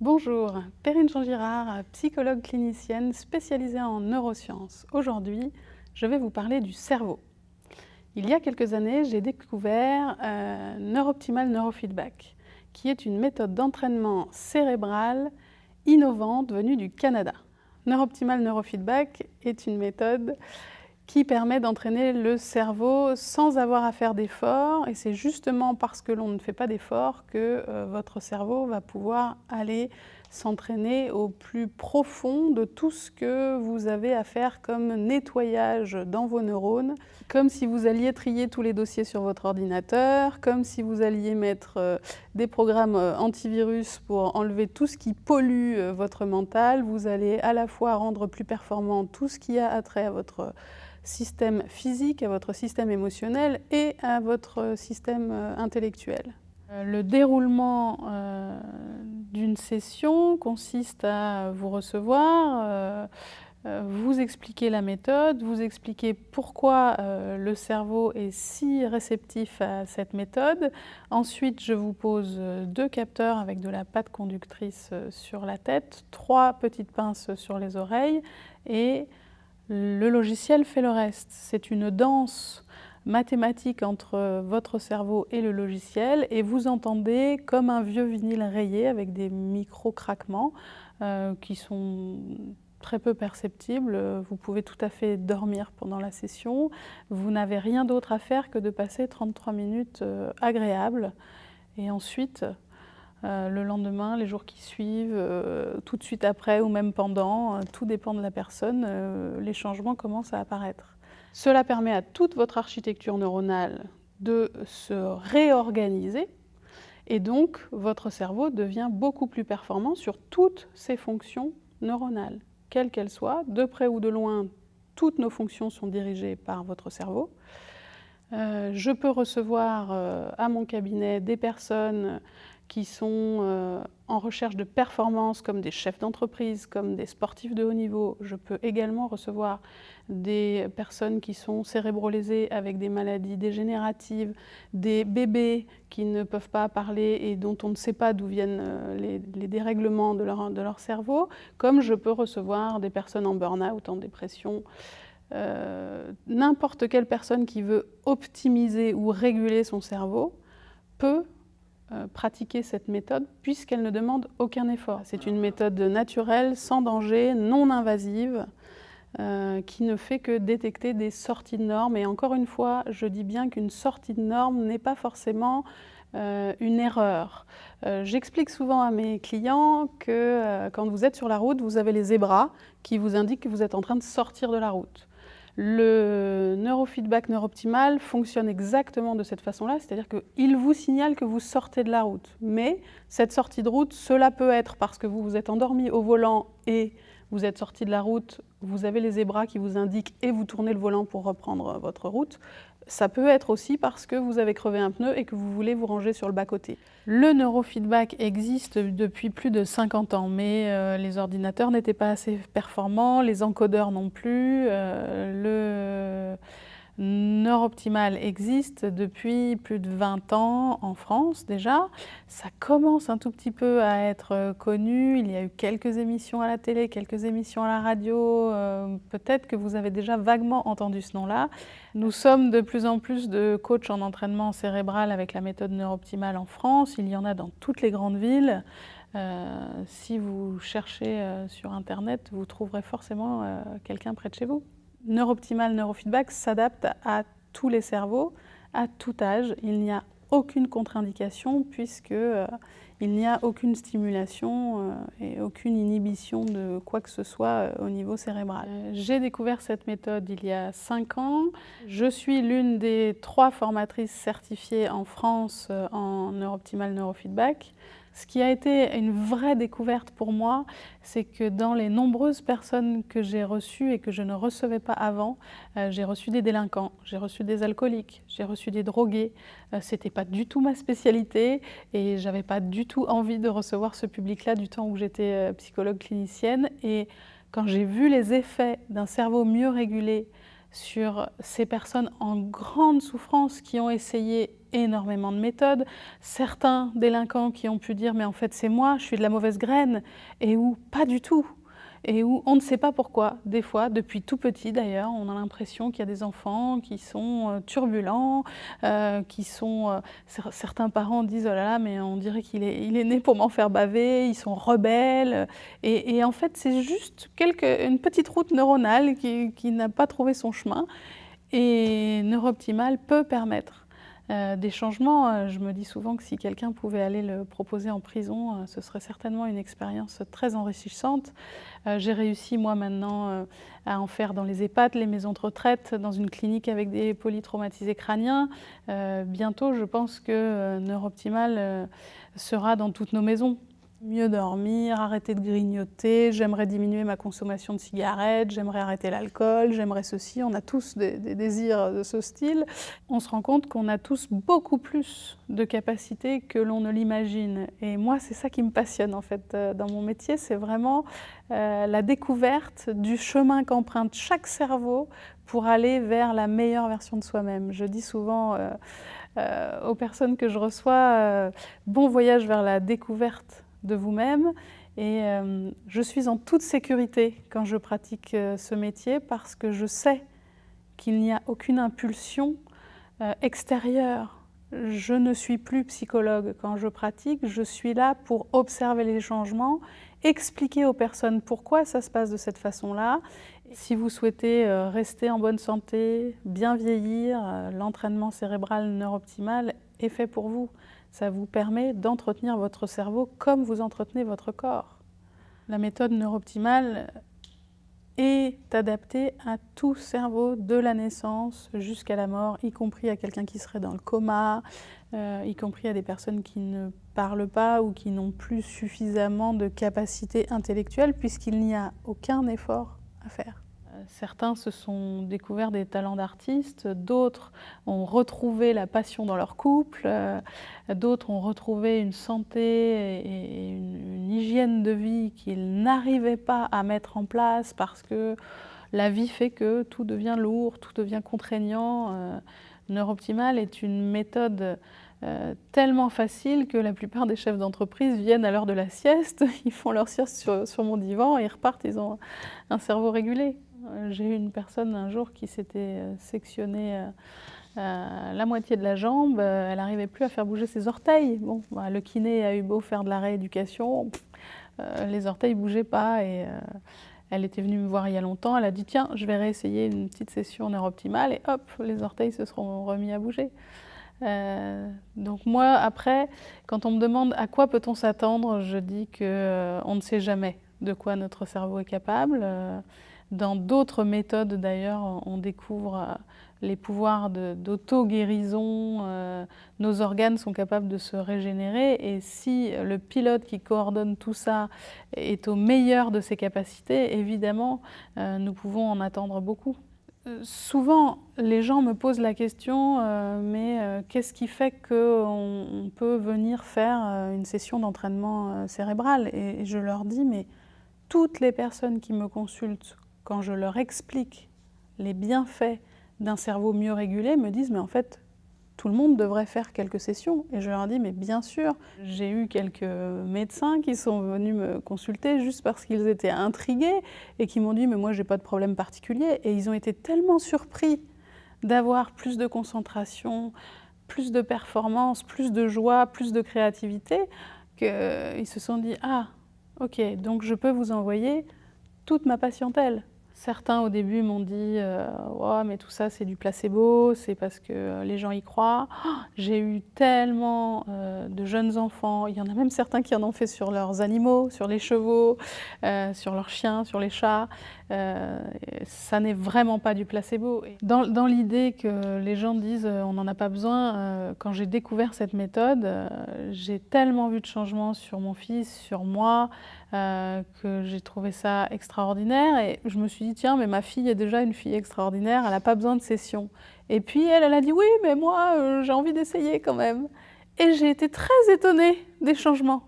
Bonjour, Perrine Jean-Girard, psychologue clinicienne spécialisée en neurosciences. Aujourd'hui, je vais vous parler du cerveau. Il y a quelques années, j'ai découvert Neuroptimal Neurofeedback, qui est une méthode d'entraînement cérébral innovante venue du Canada. Neuroptimal Neurofeedback est une méthode qui permet d'entraîner le cerveau sans avoir à faire d'efforts. Et c'est justement parce que l'on ne fait pas d'efforts que votre cerveau va pouvoir aller s'entraîner au plus profond de tout ce que vous avez à faire comme nettoyage dans vos neurones, comme si vous alliez trier tous les dossiers sur votre ordinateur, comme si vous alliez mettre des programmes antivirus pour enlever tout ce qui pollue votre mental. Vous allez à la fois rendre plus performant tout ce qui a attrait à votre système physique, à votre système émotionnel et à votre système intellectuel. Le déroulement d'une session consiste à vous recevoir, vous expliquer la méthode, vous expliquer pourquoi le cerveau est si réceptif à cette méthode. Ensuite, je vous pose 2 capteurs avec de la pâte conductrice sur la tête, 3 petites pinces sur les oreilles et le logiciel fait le reste. C'est une danse mathématique entre votre cerveau et le logiciel et vous entendez comme un vieux vinyle rayé avec des micro-craquements qui sont très peu perceptibles. Vous pouvez tout à fait dormir pendant la session. Vous n'avez rien d'autre à faire que de passer 33 minutes agréables. Et ensuite, le lendemain, les jours qui suivent, tout de suite après ou même pendant, tout dépend de la personne, les changements commencent à apparaître. Cela permet à toute votre architecture neuronale de se réorganiser et donc votre cerveau devient beaucoup plus performant sur toutes ses fonctions neuronales, quelles qu'elles soient. De près ou de loin, toutes nos fonctions sont dirigées par votre cerveau. Je peux recevoir à mon cabinet des personnes qui sont en recherche de performance comme des chefs d'entreprise, comme des sportifs de haut niveau. Je peux également recevoir des personnes qui sont cérébrolésées avec des maladies dégénératives, des bébés qui ne peuvent pas parler et dont on ne sait pas d'où viennent les dérèglements de leur cerveau, comme je peux recevoir des personnes en burn-out, en dépression. N'importe quelle personne qui veut optimiser ou réguler son cerveau peut pratiquer cette méthode puisqu'elle ne demande aucun effort. C'est une méthode naturelle, sans danger, non invasive, qui ne fait que détecter des sorties de normes. Et encore une fois, je dis bien qu'une sortie de norme n'est pas forcément une erreur. J'explique souvent à mes clients que quand vous êtes sur la route, vous avez les zébras qui vous indiquent que vous êtes en train de sortir de la route. Le neurofeedback neuroptimal fonctionne exactement de cette façon-là, c'est-à-dire qu'il vous signale que vous sortez de la route. Mais cette sortie de route, cela peut être parce que vous vous êtes endormi au volant et vous êtes sorti de la route, vous avez les zébras qui vous indiquent et vous tournez le volant pour reprendre votre route. Ça peut être aussi parce que vous avez crevé un pneu et que vous voulez vous ranger sur le bas-côté. Le neurofeedback existe depuis plus de 50 ans, mais les ordinateurs n'étaient pas assez performants, les encodeurs non plus. Le Neuroptimal existe depuis plus de 20 ans en France déjà. Ça commence un tout petit peu à être connu. Il y a eu quelques émissions à la télé, quelques émissions à la radio. Peut-être que vous avez déjà vaguement entendu ce nom-là. Nous sommes de plus en plus de coachs en entraînement cérébral avec la méthode Neuroptimal en France. Il y en a dans toutes les grandes villes. Si vous cherchez sur Internet, vous trouverez forcément quelqu'un près de chez vous. Neuroptimal Neurofeedback s'adapte à tous les cerveaux, à tout âge. Il n'y a aucune contre-indication puisqu'il n'y a aucune stimulation et aucune inhibition de quoi que ce soit au niveau cérébral. J'ai découvert cette méthode il y a 5 ans. Je suis l'une des 3 formatrices certifiées en France en Neuroptimal Neurofeedback. Ce qui a été une vraie découverte pour moi, c'est que dans les nombreuses personnes que j'ai reçues et que je ne recevais pas avant, j'ai reçu des délinquants, j'ai reçu des alcooliques, j'ai reçu des drogués. C'était pas du tout ma spécialité et j'avais pas du tout envie de recevoir ce public-là du temps où j'étais psychologue clinicienne. Et quand j'ai vu les effets d'un cerveau mieux régulé sur ces personnes en grande souffrance qui ont essayé énormément de méthodes, certains délinquants qui ont pu dire mais en fait c'est moi, je suis de la mauvaise graine, et où pas du tout, et où on ne sait pas pourquoi. Des fois, depuis tout petit d'ailleurs, on a l'impression qu'il y a des enfants qui sont turbulents, certains parents disent oh là là mais on dirait il est né pour m'en faire baver, ils sont rebelles, et en fait c'est juste une petite route neuronale qui n'a pas trouvé son chemin, et Neurooptimal peut permettre des changements. Je me dis souvent que si quelqu'un pouvait aller le proposer en prison, ce serait certainement une expérience très enrichissante. J'ai réussi moi maintenant à en faire dans les EHPAD, les maisons de retraite, dans une clinique avec des polytraumatisés crâniens. Bientôt, je pense que Neurooptimal sera dans toutes nos maisons. Mieux dormir, arrêter de grignoter, j'aimerais diminuer ma consommation de cigarettes, j'aimerais arrêter l'alcool, j'aimerais ceci. On a tous des désirs de ce style. On se rend compte qu'on a tous beaucoup plus de capacités que l'on ne l'imagine. Et moi, c'est ça qui me passionne en fait dans mon métier, c'est vraiment la découverte du chemin qu'emprunte chaque cerveau pour aller vers la meilleure version de soi-même. Je dis souvent aux personnes que je reçois, bon voyage vers la découverte de vous-même, et je suis en toute sécurité quand je pratique ce métier parce que je sais qu'il n'y a aucune impulsion extérieure. Je ne suis plus psychologue quand je pratique, je suis là pour observer les changements, expliquer aux personnes pourquoi ça se passe de cette façon-là. Si vous souhaitez rester en bonne santé, bien vieillir, l'entraînement cérébral Neurooptimal est fait pour vous. Ça vous permet d'entretenir votre cerveau comme vous entretenez votre corps. La méthode Neurooptimal est adaptée à tout cerveau de la naissance jusqu'à la mort, y compris à quelqu'un qui serait dans le coma, y compris à des personnes qui ne parlent pas ou qui n'ont plus suffisamment de capacité intellectuelle puisqu'il n'y a aucun effort à faire. Certains se sont découverts des talents d'artistes, d'autres ont retrouvé la passion dans leur couple, d'autres ont retrouvé une santé et une hygiène de vie qu'ils n'arrivaient pas à mettre en place parce que la vie fait que tout devient lourd, tout devient contraignant. Neurooptimal est une méthode tellement facile que la plupart des chefs d'entreprise viennent à l'heure de la sieste, ils font leur sieste sur mon divan et ils repartent, ils ont un cerveau régulé. J'ai eu une personne un jour qui s'était sectionnée la moitié de la jambe, elle n'arrivait plus à faire bouger ses orteils. Bon, bah, le kiné a eu beau faire de la rééducation, les orteils ne bougeaient pas, et elle était venue me voir il y a longtemps, elle a dit tiens, je vais réessayer une petite session Neurooptimal, et hop, les orteils se seront remis à bouger. Donc moi, après, quand on me demande à quoi peut-on s'attendre, je dis qu'on ne sait jamais de quoi notre cerveau est capable. Dans d'autres méthodes d'ailleurs, on découvre les pouvoirs d'auto-guérison, nos organes sont capables de se régénérer, et si le pilote qui coordonne tout ça est au meilleur de ses capacités, évidemment, nous pouvons en attendre beaucoup. Souvent, les gens me posent la question mais qu'est-ce qui fait qu'on peut venir faire une session d'entraînement cérébral? Et je leur dis mais toutes les personnes qui me consultent, quand je leur explique les bienfaits d'un cerveau mieux régulé, me disent mais en fait tout le monde devrait faire quelques sessions. Et je leur dis mais bien sûr, j'ai eu quelques médecins qui sont venus me consulter juste parce qu'ils étaient intrigués et qui m'ont dit mais moi j'ai pas de problème particulier, et ils ont été tellement surpris d'avoir plus de concentration, plus de performance, plus de joie, plus de créativité, qu'ils se sont dit ah ok, donc je peux vous envoyer toute ma patientèle. Certains au début m'ont dit oh, mais tout ça c'est du placebo, c'est parce que les gens y croient. Oh, j'ai eu tellement de jeunes enfants, il y en a même certains qui en ont fait sur leurs animaux, sur les chevaux, sur leurs chiens, sur les chats. Ça n'est vraiment pas du placebo. Dans l'idée que les gens disent on n'en a pas besoin, quand j'ai découvert cette méthode, j'ai tellement vu de changements sur mon fils, sur moi, que j'ai trouvé ça extraordinaire, et je me suis dit tiens mais ma fille est déjà une fille extraordinaire, elle n'a pas besoin de session. Et puis elle a dit oui mais moi j'ai envie d'essayer quand même. Et j'ai été très étonnée des changements,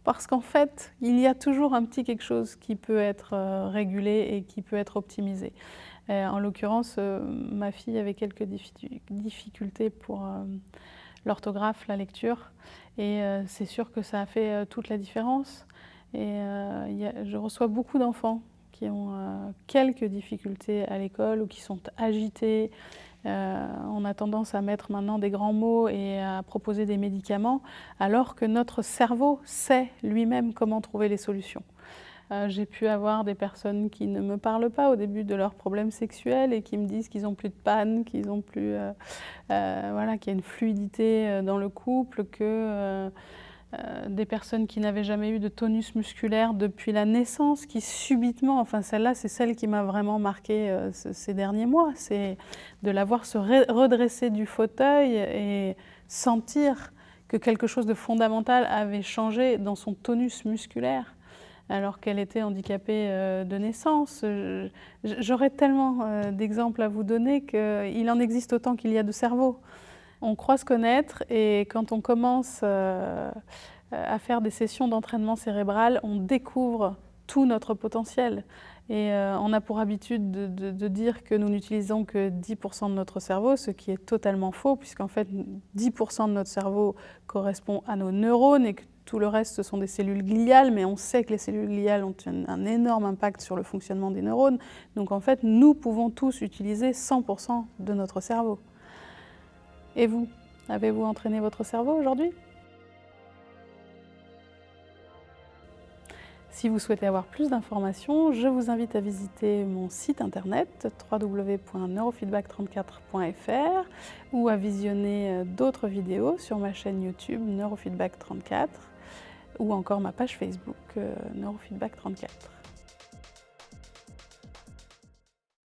parce qu'en fait il y a toujours un petit quelque chose qui peut être régulé et qui peut être optimisé. En l'occurrence, ma fille avait quelques difficultés pour l'orthographe, la lecture, et c'est sûr que ça a fait toute la différence. Et je reçois beaucoup d'enfants qui ont quelques difficultés à l'école ou qui sont agités. On a tendance à mettre maintenant des grands mots et à proposer des médicaments, alors que notre cerveau sait lui-même comment trouver les solutions. J'ai pu avoir des personnes qui ne me parlent pas au début de leurs problèmes sexuels et qui me disent qu'ils n'ont plus de panne, qu'ils ont plus, voilà, qu'il y a une fluidité dans le couple, que des personnes qui n'avaient jamais eu de tonus musculaire depuis la naissance, qui subitement, enfin celle-là, c'est celle qui m'a vraiment marquée ces derniers mois, c'est de la voir se redresser du fauteuil et sentir que quelque chose de fondamental avait changé dans son tonus musculaire, alors qu'elle était handicapée de naissance. J'aurais tellement d'exemples à vous donner qu'il en existe autant qu'il y a de cerveaux. On croit se connaître, et quand on commence à faire des sessions d'entraînement cérébral, on découvre tout notre potentiel. Et on a pour habitude de dire que nous n'utilisons que 10% de notre cerveau, ce qui est totalement faux, puisqu'en fait 10% de notre cerveau correspond à nos neurones et que tout le reste, ce sont des cellules gliales, mais on sait que les cellules gliales ont un énorme impact sur le fonctionnement des neurones. Donc en fait, nous pouvons tous utiliser 100% de notre cerveau. Et vous, avez-vous entraîné votre cerveau aujourd'hui ? Si vous souhaitez avoir plus d'informations, je vous invite à visiter mon site internet www.neurofeedback34.fr ou à visionner d'autres vidéos sur ma chaîne YouTube Neurofeedback34 ou encore ma page Facebook Neurofeedback34.